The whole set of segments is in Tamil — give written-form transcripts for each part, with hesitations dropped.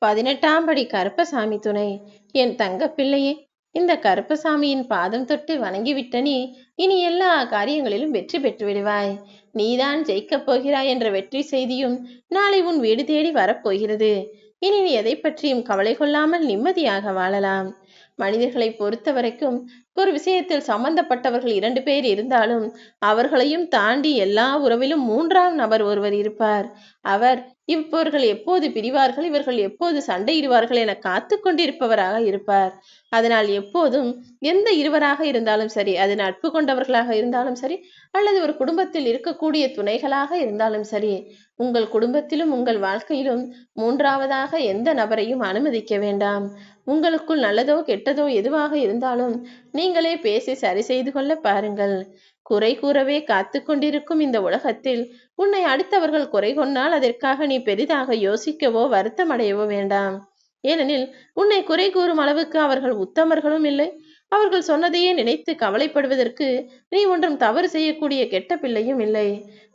18ஆம் படி கருப்பசாமி துணை. என் தங்க பிள்ளையே, இந்த கருப்பசாமியின் பாதம் தொட்டு வணங்கிவிட்ட நீ இனி எல்லா காரியங்களிலும் வெற்றி பெற்று விடுவாய். நீதான் ஜெயிக்கப் போகிறாய் என்ற வெற்றி செய்தியும் நாளை உன் வீடு தேடி வரப்போகிறது. இனி நீ எதை பற்றியும் கவலை கொள்ளாமல் நிம்மதியாக வாழலாம். மனிதர்களை பொறுத்த வரைக்கும் ஒரு விஷயத்தில் சம்பந்தப்பட்டவர்கள் 2 பேர் இருந்தாலும் அவர்களையும் தாண்டி எல்லா உறவிலும் 3ஆம் நபர் ஒருவர் இருப்பார். அவர் இவர்கள் எப்போது பிரிவார்கள், இவர்கள் எப்போது சண்டையிடுவார்கள் என காத்து கொண்டிருப்பவராக இருப்பார். அதனால் எப்போதும் எந்த இருவராக இருந்தாலும் சரி, அது நட்பு கொண்டவர்களாக இருந்தாலும் சரி, அல்லது ஒரு குடும்பத்தில் இருக்கக்கூடிய துணைகளாக இருந்தாலும் சரி, உங்கள் குடும்பத்திலும் உங்கள் வாழ்க்கையிலும் 3ஆவதாக எந்த நபரையும் அனுமதிக்க வேண்டாம். உங்களுக்குள் நல்லதோ கெட்டதோ எதுவாக இருந்தாலும் நீங்களே பேசி சரி செய்து கொள்ள பாருங்கள். குறை கூறவே காத்து கொண்டிருக்கும் இந்த உலகத்தில் உன்னை அடுத்தவர்கள் குறை கொண்டால் அதற்காக நீ பெரிதாக யோசிக்கவோ வருத்தம் அடையவோ வேண்டாம். ஏனெனில் உன்னை குறை கூறும் அளவுக்கு அவர்கள் உத்தமர்களும் இல்லை. அவர்கள் சொன்னதையே நினைத்து கவலைப்படுவதற்கு நீ ஒன்றும் தவறு செய்யக்கூடிய கெட்ட பிள்ளையும் இல்லை.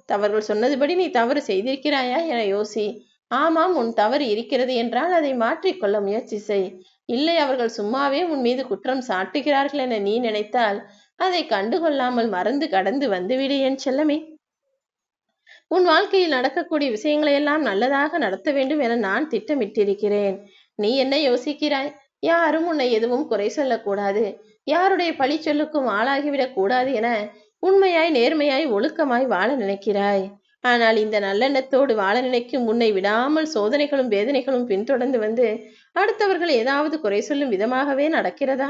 அவர்கள் சொன்னதுபடி நீ தவறு செய்திருக்கிறாயா என யோசி. ஆமாம், உன் தவறு இருக்கிறது என்றால் அதை மாற்றிக்கொள்ள முயற்சி செய். இல்லை, அவர்கள் சும்மாவே உன் மீது குற்றம் சாட்டுகிறார்கள் என நீ நினைத்தால் அதை கண்டுகொள்ளாமல் மறந்து கடந்து வந்துவிடு என் செல்லமே. உன் வாழ்க்கையில் நடக்கக்கூடிய விஷயங்களை எல்லாம் நல்லதாக நடத்த வேண்டும் என நான் திட்டமிட்டிருக்கிறேன். நீ என்ன யோசிக்கிறாய்? யாரும் உன்னை எதுவும் குறை சொல்லக்கூடாது, யாருடைய பழி சொல்லுக்கும் ஆளாகிவிடக் கூடாது என உண்மையாய் நேர்மையாய் ஒழுக்கமாய் வாழ நினைக்கிறாய். ஆனால் இந்த நல்லெண்ணத்தோடு வாழ நினைக்கும் உன்னை விடாமல் சோதனைகளும் வேதனைகளும் பின்தொடர்ந்து வந்து அடுத்தவர்கள் ஏதாவது குறை சொல்லும் விதமாகவே நடக்கிறதா?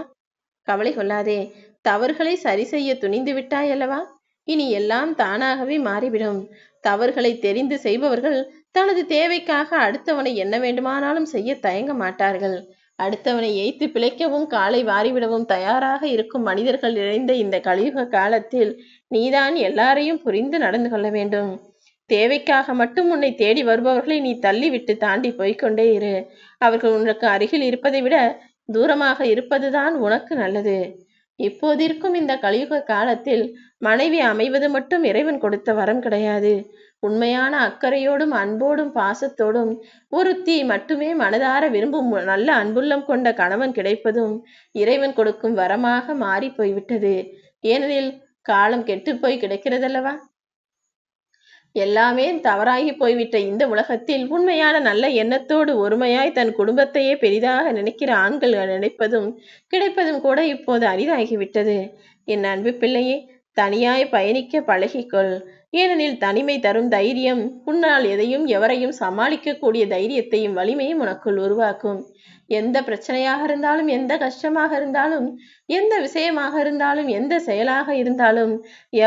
கவலை கொள்ளாதே. தவறுகளை சரி செய்ய துணிந்து விட்டாய் அல்லவா? இனி எல்லாம் தானாகவே மாறிவிடும். தவறுகளை தெரிந்து செய்பவர்கள் தனது தேவைக்காக அடுத்தவனை என்ன வேண்டுமானாலும் செய்ய தயங்க மாட்டார்கள். அடுத்தவனை எய்த்து பிழைக்கவும் காலை வாரிவிடவும் தயாராக இருக்கும் மனிதர்கள் நிறைந்த இந்த கலியுக காலத்தில் நீதான் எல்லாரையும் புரிந்து நடந்து கொள்ள வேண்டும். தேவைக்காக மட்டும் உன்னை தேடி வருபவர்களை நீ தள்ளிவிட்டு தாண்டி போய்கொண்டே இரு. அவர்கள் உனக்கு அருகில் இருப்பதை விட தூரமாக இருப்பதுதான் உனக்கு நல்லது. இப்போதிருக்கும் இந்த கலியுக காலத்தில் மனைவி அமைவது மட்டும் இறைவன் கொடுத்த வரம் கிடையாது. உண்மையான அக்கறையோடும் அன்போடும் பாசத்தோடும் ஒருத்தி மட்டுமே மனதார விரும்பும் நல்ல அன்புள்ளம் கொண்ட கணவன் கிடைப்பதும் இறைவன் கொடுக்கும் வரமாக மாறி போய்விட்டது. ஏனெனில் காலம் கெட்டுப்போய் கிடைக்கிறதல்லவா? எல்லாமே தவறாகி போய்விட்ட இந்த உலகத்தில் உண்மையான நல்ல எண்ணத்தோடு ஒருமையாய் தன் குடும்பத்தையே பெரிதாக நினைக்கிற ஆண்கள் நினைப்பதும் கிடைப்பதும் கூட இப்போது அரிதாகிவிட்டது. என் அன்பு பிள்ளையே, தனியாய் பயணிக்க பழகிக்கொள். ஏனெனில் தனிமை தரும் தைரியம் உன்னால் எதையும் எவரையும் சமாளிக்கக்கூடிய தைரியத்தையும் வலிமையும் உனக்குள் உருவாக்கும். எந்த பிரச்சனையாக இருந்தாலும், எந்த கஷ்டமாக இருந்தாலும், எந்த விஷயமாக இருந்தாலும், எந்த செயலாக இருந்தாலும்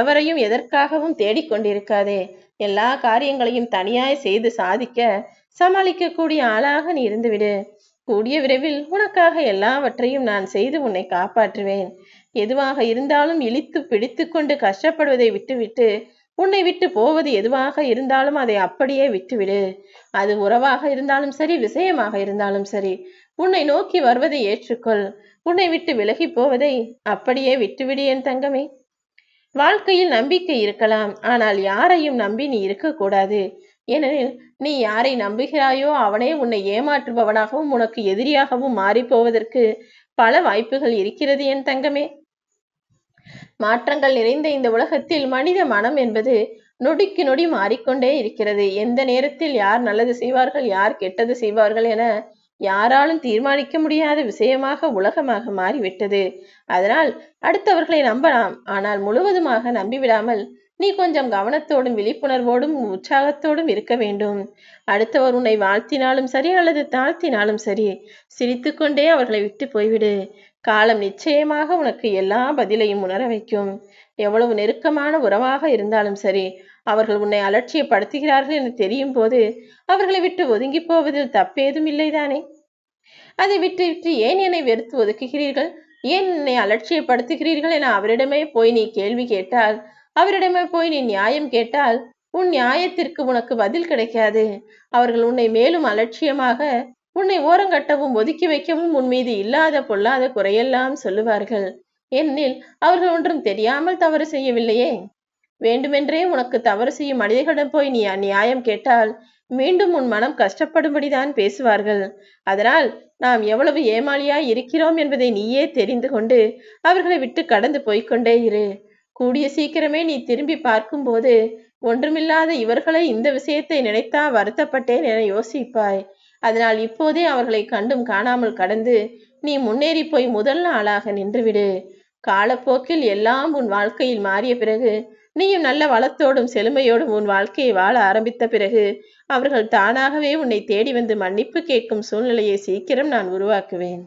எவரையும் எதற்காகவும் தேடிக்கொண்டிருக்காதே. எல்லா காரியங்களையும் தனியாய் செய்து சாதிக்க சமாளிக்கக்கூடிய ஆளாக நீ இருந்துவிடு. கூடிய விரைவில் உனக்காக எல்லாவற்றையும் நான் செய்து உன்னை காப்பாற்றுவேன். எதுவாக இருந்தாலும் இழுத்து பிடித்து கொண்டு கஷ்டப்படுவதை விட்டுவிட்டு உன்னை விட்டு போவது எதுவாக இருந்தாலும் அதை அப்படியே விட்டுவிடு. அது உறவாக இருந்தாலும் சரி, விஷயமாக இருந்தாலும் சரி, உன்னை நோக்கி வருவதை ஏற்றுக்கொள். உன்னை விட்டு விலகி போவதை அப்படியே விட்டுவிடு என் தங்கமே. வாழ்க்கையில் நம்பிக்கை இருக்கலாம், ஆனால் யாரையும் நம்பி நீ இருக்கக்கூடாது. ஏனெனில் நீ யாரை நம்புகிறாயோ அவனே உன்னை ஏமாற்றுபவனாகவும் உனக்கு எதிரியாகவும் மாறி போவதற்கு பல வாய்ப்புகள் இருக்கிறது என் தங்கமே. மாற்றங்கள் நிறைந்த இந்த உலகத்தில் மனித மனம் என்பது நொடிக்கு நொடி மாறிக்கொண்டே இருக்கிறது. எந்த நேரத்தில் யார் நல்லது செய்வார்கள், யார் கெட்டது செய்வார்கள் என யாராலும் தீர்மானிக்க முடியாத விஷயமாக உலகமாக மாறிவிட்டது. அதனால் அடுத்தவர்களை நம்பலாம், ஆனால் முழுவதுமாக நம்பிவிடாமல் நீ கொஞ்சம் கவனத்தோடும் விழிப்புணர்வோடும் உற்சாகத்தோடும் இருக்க வேண்டும். அடுத்தவர் உன்னை வாழ்த்தினாலும் சரி அல்லது தாழ்த்தினாலும் சரி, சிரித்துக்கொண்டே அவர்களை விட்டு போய்விடு. காலம் நிச்சயமாக உனக்கு எல்லா பதிலையும் உணர வைக்கும். எவ்வளவு நெருக்கமான உறவாக இருந்தாலும் சரி, அவர்கள் உன்னை அலட்சியப்படுத்துகிறார்கள் என தெரியும் போது அவர்களை விட்டு ஒதுங்கி போவதில் தப்பேதும் இல்லைதானே? அதை விட்டு விட்டு ஏன் என்னை வெறுத்து ஒதுக்குகிறீர்கள், ஏன் என்னை அலட்சியப்படுத்துகிறீர்கள் என அவரிடமே போய் நீ கேள்வி கேட்டால், அவரிடமே போய் நீ நியாயம் கேட்டால் உன் நியாயத்திற்கு உனக்கு பதில் கிடைக்காது. அவர்கள் உன்னை மேலும் அலட்சியமாக உன்னை ஓரங்கட்டவும் ஒதுக்கி வைக்கவும் உன் மீது இல்லாத பொல்லாத குறையெல்லாம் சொல்லுவார்கள். ஏனெனில் அவர்கள் ஒன்றும் தெரியாமல் தவறு செய்யவில்லையே. வேண்டுமென்றே உனக்கு தவறு செய்யும் மனிதர்களிடம் போய் நீ நியாயம் கேட்டால் மீண்டும் உன் மனம் கஷ்டப்படும்படிதான் பேசுவார்கள். அதனால் நாம் எவ்வளவு ஏமாளியாய் இருக்கிறோம் என்பதை நீயே தெரிந்து கொண்டு அவர்களை விட்டு கடந்து போய்க்கொண்டே இரு. கூடிய சீக்கிரமே நீ திரும்பி பார்க்கும்போது ஒன்றுமில்லாத இவர்களை இந்த விஷயத்தை நினைத்தா வருத்தப்பட்டேன் என யோசிப்பாய். அதனால் இப்போதே அவர்களை கண்டும் காணாமல் கடந்து நீ முன்னேறி போய் முதல் ஆளாக நின்றுவிடு. காலப்போக்கில் எல்லாம் உன் வாழ்க்கையில் மாறிய பிறகு, நீயும் நல்ல வளத்தோடும் செழுமையோடும் உன் வாழ்க்கையை வாழ ஆரம்பித்த பிறகு அவர்கள் தானாகவே உன்னை தேடி வந்து மன்னிப்பு கேட்கும் சூழ்நிலையை சீக்கிரம் நான் உருவாக்குவேன்.